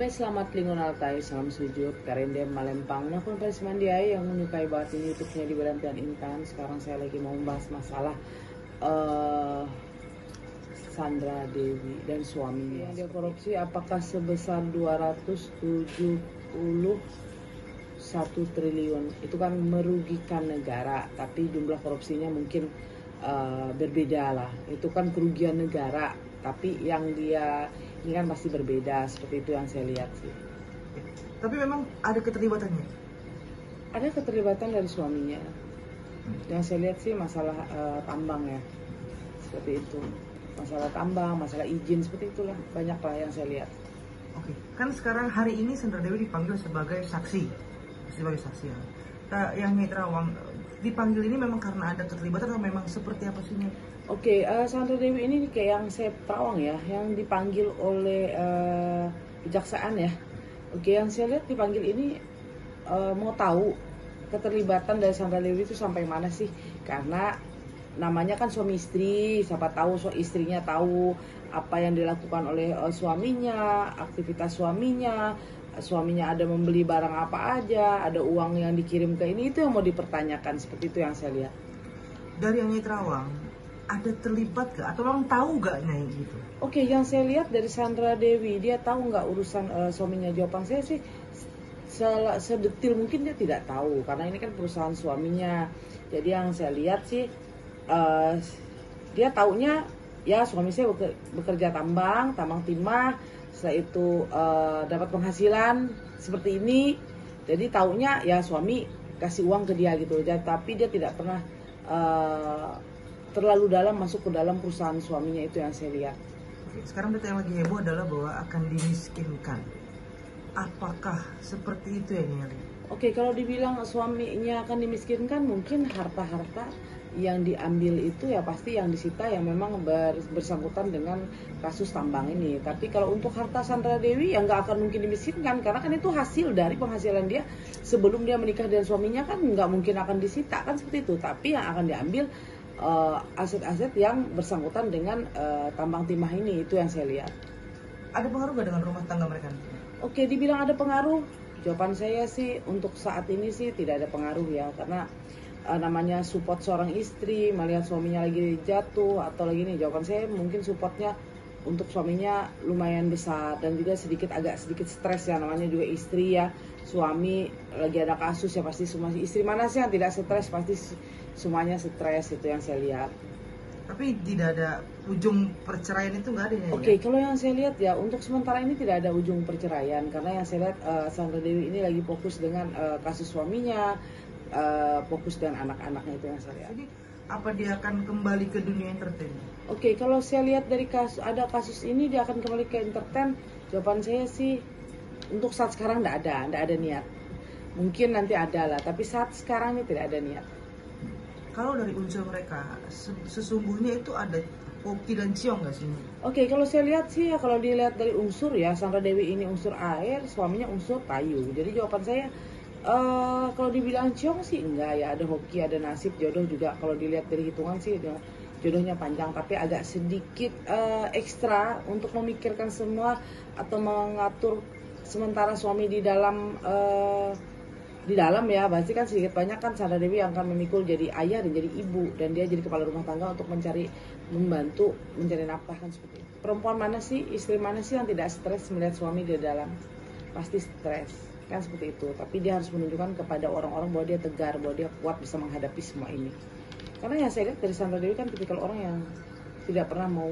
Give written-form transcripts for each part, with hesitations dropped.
Selamat Lingon Altai, salam sujud, Karendem Malempang, Nakun Parismandiai yang menyukai banget ini YouTube-nya di Berantian Intan. Sekarang saya lagi mau membahas masalah Sandra Dewi dan suaminya. Dia korupsi apakah sebesar 271 triliun? Itu kan merugikan negara, tapi jumlah korupsinya mungkin berbeda lah. Itu kan kerugian negara, tapi yang dia ini kan pasti berbeda, seperti itu yang saya lihat sih. Tapi memang ada keterlibatannya? Ada keterlibatan dari suaminya. Yang saya lihat sih masalah tambang ya, seperti itu. Masalah tambang, masalah izin, seperti itulah. Banyak lah yang saya lihat. Oke, kan sekarang hari ini Sandra Dewi dipanggil sebagai saksi ya. Yang Netrawang dipanggil ini memang karena ada keterlibatan atau memang seperti apa sih? Oke, Sandra Dewi ini kayak yang saya terawang ya, yang dipanggil oleh kejaksaan ya. Oke, yang saya lihat dipanggil ini mau tahu keterlibatan dari Sandra Dewi itu sampai mana sih? Karena namanya kan suami istri, siapa tahu istrinya tahu apa yang dilakukan oleh suaminya, aktivitas suaminya ada membeli barang apa aja, ada uang yang dikirim ke ini, itu yang mau dipertanyakan, seperti itu yang saya lihat. Dari yang Netrawang, ada terlibat gak? Atau orang tahu gak nih gitu? Oke, yang saya lihat dari Sandra Dewi, dia tahu nggak urusan suaminya? Jawaban saya sih sedetil mungkin dia tidak tahu, karena ini kan perusahaan suaminya. Jadi yang saya lihat sih dia taunya ya suami saya bekerja tambang timah, setelah itu dapat penghasilan seperti ini. Jadi taunya ya suami kasih uang ke dia gitu aja, tapi dia tidak pernah terlalu dalam masuk ke dalam perusahaan suaminya, itu yang saya lihat. Sekarang berita yang lagi heboh adalah bahwa akan dimiskinkan. Apakah seperti itu ya Nyali? Oke, kalau dibilang suaminya akan dimiskinkan, mungkin harta-harta yang diambil itu ya pasti yang disita yang memang bersangkutan dengan kasus tambang ini. Tapi kalau untuk harta Sandra Dewi ya nggak akan mungkin dimiskinkan, karena kan itu hasil dari penghasilan dia sebelum dia menikah dengan suaminya, kan nggak mungkin akan disita, kan seperti itu. Tapi yang akan diambil aset-aset yang bersangkutan dengan tambang timah ini, itu yang saya lihat. Ada pengaruh nggak dengan rumah tangga mereka? Oke, dibilang ada pengaruh, jawaban saya sih untuk saat ini sih tidak ada pengaruh ya, karena namanya support seorang istri melihat suaminya lagi jatuh atau lagi ini, jawaban saya mungkin supportnya untuk suaminya lumayan besar, dan juga agak sedikit stres ya, namanya juga istri ya, suami lagi ada kasus ya pasti semua. Istri mana sih yang tidak stres? Pasti semuanya stres, itu yang saya lihat. Tapi tidak ada ujung perceraian itu nggak ada ya? Oke, kalau yang saya lihat ya untuk sementara ini tidak ada ujung perceraian, karena yang saya lihat Sandra Dewi ini lagi fokus dengan kasus suaminya, fokus dengan anak-anaknya, itu yang saya lihat. Jadi apa dia akan kembali ke dunia entertain? Oke, kalau saya lihat dari kasus ini dia akan kembali ke entertain, jawaban saya sih untuk saat sekarang tidak ada niat. Mungkin nanti ada lah, tapi saat sekarang ini tidak ada niat. Kalau dari unsur mereka sesungguhnya itu ada Oki dan Ciong nggak sih? Oke, kalau saya lihat sih ya, kalau dilihat dari unsur ya, Sandra Dewi ini unsur air, suaminya unsur kayu. Jadi jawaban saya kalau dibilang Ciong sih enggak ya, ada hoki, ada nasib, jodoh juga. Kalau dilihat dari hitungan sih jodohnya panjang, tapi agak sedikit ekstra untuk memikirkan semua atau mengatur sementara suami di dalam ya, pasti kan sedikit banyak kan Sandra Dewi yang akan memikul jadi ayah dan jadi ibu, dan dia jadi kepala rumah tangga untuk membantu mencari nafkah, kan seperti itu. Perempuan mana sih, istri mana sih yang tidak stres melihat suami di dalam? Pasti stres, kan seperti itu. Tapi dia harus menunjukkan kepada orang-orang bahwa dia tegar, bahwa dia kuat bisa menghadapi semua ini. Karena yang saya lihat dari Sandra Dewi kan tipikal orang yang tidak pernah mau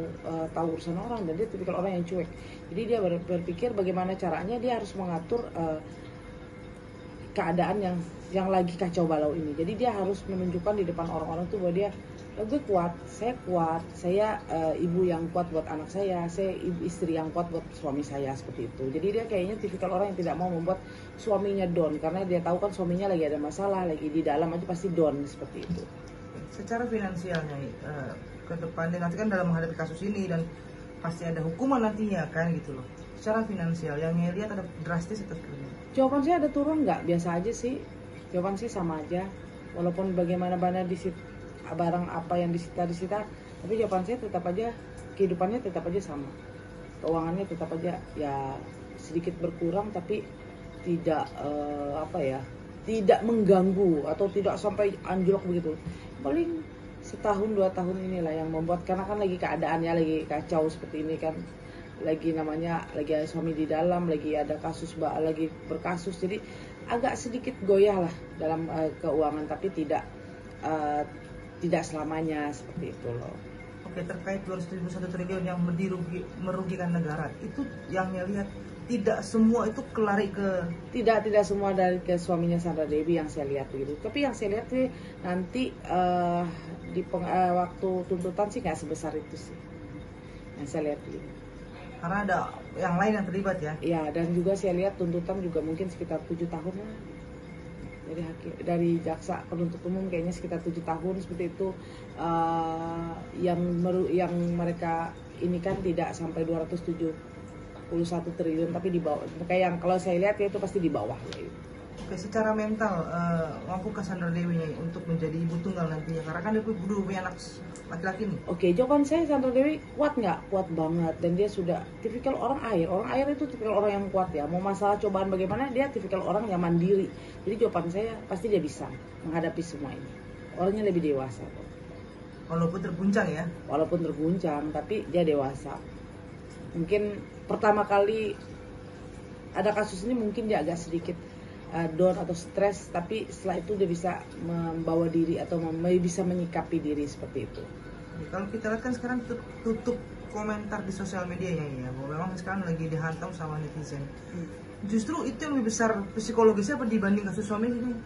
tahu urusan orang, dan dia tipikal orang yang cuek. Jadi dia berpikir bagaimana caranya dia harus mengatur keadaan yang lagi kacau balau ini. Jadi dia harus menunjukkan di depan orang-orang tuh bahwa dia gue kuat, saya ibu yang kuat buat anak saya istri yang kuat buat suami saya, seperti itu. Jadi dia kayaknya tipikal orang yang tidak mau membuat suaminya down, karena dia tahu kan suaminya lagi ada masalah, lagi di dalam aja pasti down, seperti itu. Secara finansialnya ke depannya nanti kan dalam menghadapi kasus ini dan pasti ada hukuman nantinya kan gitu loh. Secara finansial yang lihat ada drastis atau seperti? Jawaban saya ada turun nggak? Biasa aja sih. Jawaban sih sama aja. Walaupun bagaimana barang apa yang disita, tapi jawaban saya tetap aja, kehidupannya tetap aja sama. Keuangannya tetap aja ya sedikit berkurang tapi tidak tidak mengganggu atau tidak sampai anjlok begitu. Paling setahun 2 tahun inilah yang membuat, karena kan lagi keadaannya lagi kacau seperti ini kan, lagi ada suami di dalam, lagi ada kasus lagi berkasus, jadi agak sedikit goyah lah dalam keuangan, tapi tidak selamanya seperti itu loh. Oke, terkait 271 triliun yang merugikan negara, itu yang lihat tidak semua itu kelari ke tidak semua dari ke suaminya Sandra Dewi yang saya lihat begitu. Tapi yang saya lihat sih nanti waktu tuntutan sih nggak sebesar itu sih yang saya lihat gitu. Karena ada yang lain yang terlibat ya. Iya, dan juga saya lihat tuntutan juga mungkin sekitar 7 tahun lah. Dari jaksa penuntut umum kayaknya sekitar 7 tahun seperti itu. Yang mereka ini kan tidak sampai 271 triliun, tapi di bawah. Kayak yang kalau saya lihat ya itu pasti di bawah ya. Oke, secara mental mampukah Sandra Dewi untuk menjadi ibu tunggal nantinya? Karena kan dia dulu punya anak laki-laki nih. Oke, jawaban saya Sandra Dewi kuat nggak? Kuat banget, dan dia sudah tipikal orang air. Orang air itu tipikal orang yang kuat ya. Mau masalah cobaan bagaimana, dia tipikal orang yang mandiri. Jadi jawaban saya pasti dia bisa menghadapi semua ini. Orangnya lebih dewasa. Walaupun terguncang ya. Walaupun terguncang, tapi dia dewasa. Mungkin pertama kali ada kasus ini mungkin dia agak sedikit down atau stres, tapi setelah itu dia bisa membawa diri atau bisa menyikapi diri seperti itu. Kalau kita lihat kan sekarang tutup komentar di sosial media ya, bahwa memang sekarang lagi dihantam sama netizen. Justru itu yang lebih besar psikologisnya apa dibanding kasus suami ini?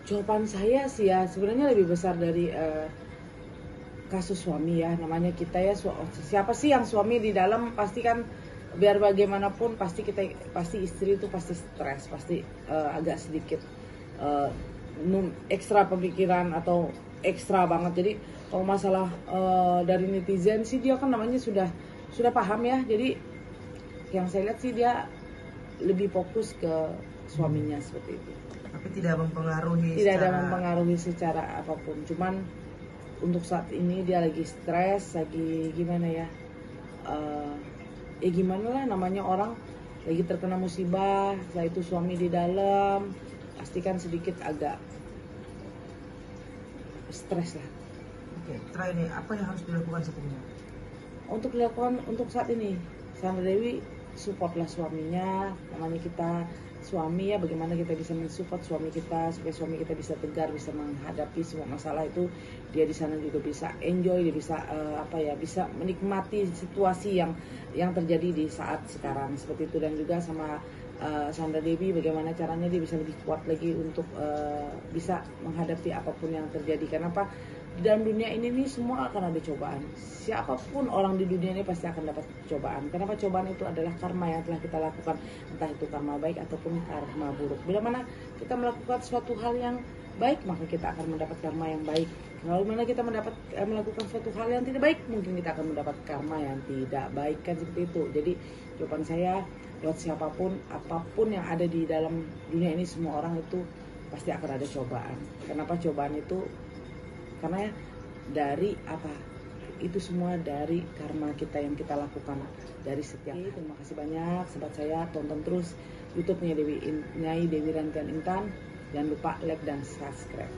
Jawaban saya sih ya sebenarnya lebih besar dari kasus suami ya. Namanya kita ya, siapa sih yang suami di dalam pasti kan, biar bagaimanapun pasti istri itu pasti stres, pasti agak sedikit ekstra pemikiran atau ekstra banget. Jadi kalau masalah dari netizen sih dia kan namanya sudah paham ya. Jadi yang saya lihat sih dia lebih fokus ke suaminya seperti itu. Tapi tidak mempengaruhi. Tidak ada mempengaruhi secara apapun. Cuman untuk saat ini dia lagi stres, lagi gimana ya? Gimana lah, namanya orang lagi terkena musibah, setelah itu suami di dalam, pasti kan sedikit agak stres lah. Oke, terakhir nih, apa yang harus dilakukan saat ini? Untuk saat ini, Sandra Dewi supportlah suaminya. Namanya kita suami ya, bagaimana kita bisa mensupport suami kita supaya suami kita bisa tegar, bisa menghadapi semua masalah itu. Dia di sana juga bisa enjoy, dia bisa bisa menikmati situasi yang terjadi di saat sekarang seperti itu. Dan juga sama Sandra Dewi, bagaimana caranya dia bisa lebih kuat lagi untuk bisa menghadapi apapun yang terjadi. Kenapa? Di dalam dunia ini nih semua akan ada cobaan. Siapapun orang di dunia ini pasti akan dapat cobaan. Kenapa? Cobaan itu adalah karma yang telah kita lakukan, entah itu karma baik ataupun karma buruk. Bila mana kita melakukan suatu hal yang baik, maka kita akan mendapat karma yang baik. Kalau mana kita melakukan suatu hal yang tidak baik, mungkin kita akan mendapat karma yang tidak baik, kan seperti itu. Jadi jawaban saya buat siapapun, apapun yang ada di dalam dunia ini, semua orang itu pasti akan ada cobaan. Kenapa cobaan itu? Karena dari itu semua dari karma kita yang kita lakukan dari setiap. Terima kasih banyak sobat saya, tonton terus YouTube-nya Nyai Dewi Rantian Intan. Jangan lupa like dan subscribe.